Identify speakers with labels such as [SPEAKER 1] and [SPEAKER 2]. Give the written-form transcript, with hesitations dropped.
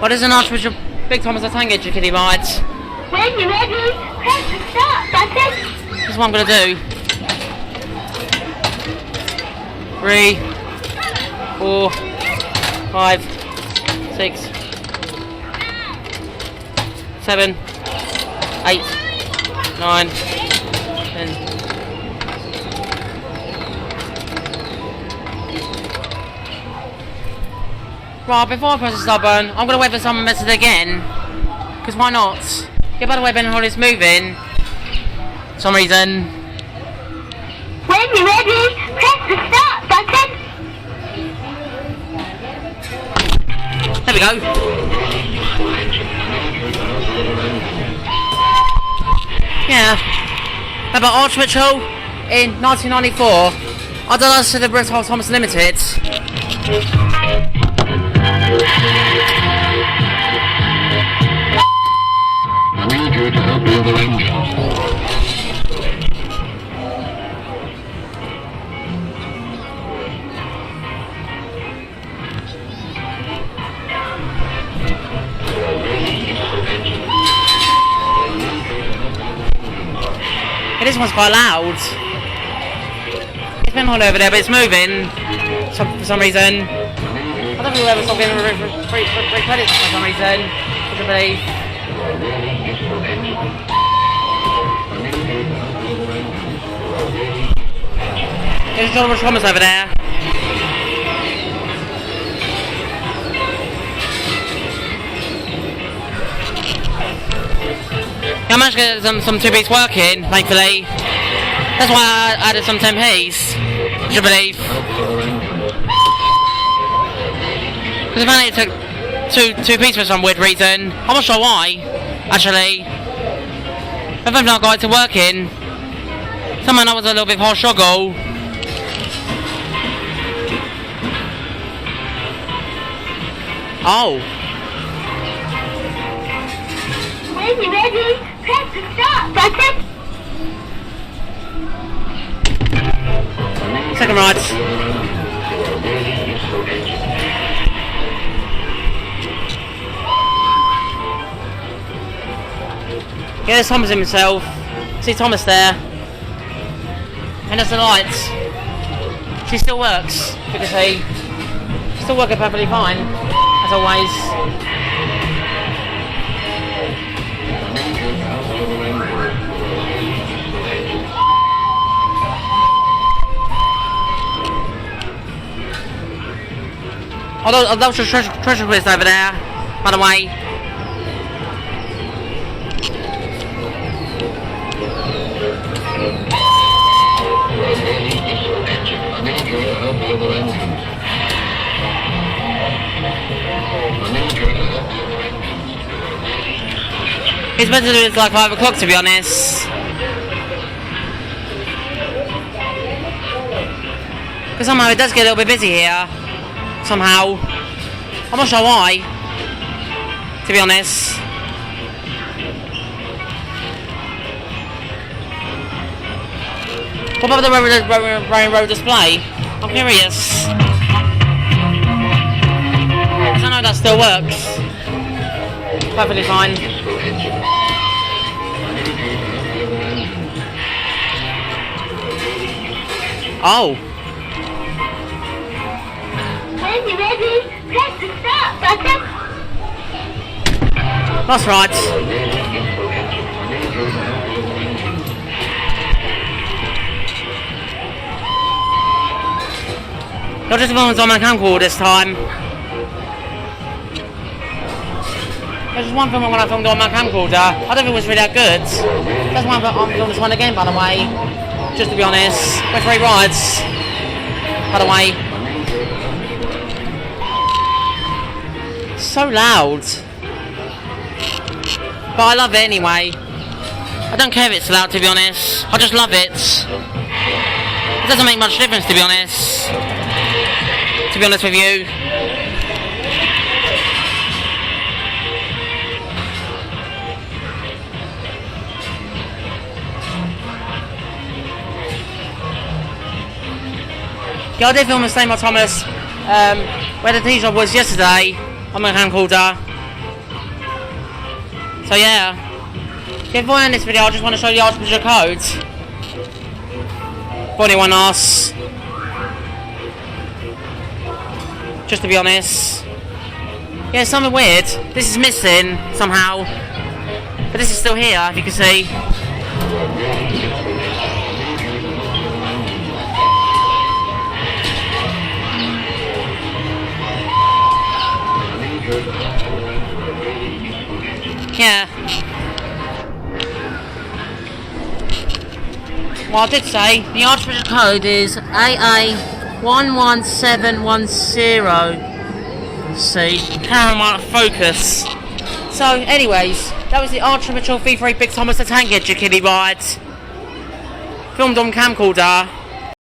[SPEAKER 1] What is an Archbishop Big Thomas the Tank Engine, Kiddie, right?
[SPEAKER 2] When you're ready, press the start button.
[SPEAKER 1] This is what I'm going to do. 3, 4, 5, 6, 7, 8, 9, 10. Right, before I press the start button, I'm going to wait for someone to mess it again. Because why not? Get by the way, Ben Holly's moving. For some reason.
[SPEAKER 2] When you're ready, press the start button.
[SPEAKER 1] There we go. Yeah. About Archbishop in 1994. I don't know to the British Thomas Limited.
[SPEAKER 3] I need you to help the other engines.
[SPEAKER 1] Yeah, this one's quite loud. It's been all over there, but it's moving. For some reason. I don't think we'll ever stop getting free credits for some reason. I believe. There's John Thomas over there. I managed to get some 2Ps working, thankfully. That's why I added some 10Ps, which I believe. Because apparently it took two Ps for some weird reason. I'm not sure why, actually. But I've not got it to working. Somehow that was a little bit of a struggle. Oh.
[SPEAKER 2] When you're ready, press the start button.
[SPEAKER 1] Second ride. Yeah, there's Thomas himself. See Thomas there. And there's the lights. She still works, you can see. Still working perfectly fine, as always. Although that was a treasure quiz over there, by the way. It's better to do it like 5 o'clock, to be honest. Because somehow it does get a little bit busy here. Somehow. I'm not sure why, to be honest. What about the road display? I'm curious. Because I know that still works. Perfectly fine. Oh.
[SPEAKER 2] When you're ready, press the start button.
[SPEAKER 1] That's right. Not just the ones on my camcorder this time. There's just one film when I filmed on my camcorder. I don't think it was really that good. That's why I'm doing this one again, by the way. Just to be honest. With 3 rides. By the way. So loud. But I love it anyway. I don't care if it's loud, to be honest. I just love it. It doesn't make much difference, to be honest. To be honest with you. Yeah, I did film the same with Thomas, where the tea shop was yesterday on my camcorder. So yeah. Before I end this video, I just want to show you the Archbishop code. If anyone asks. Just to be honest. Yeah, something weird. This is missing somehow. But this is still here, if you can see. Yeah. Well, I did say the Archbishop code is AA11710. See, camera might focus. So, anyways, that was the Archbishop V3 Big Thomas the Tank Engine Kiddie ride. Filmed on camcorder.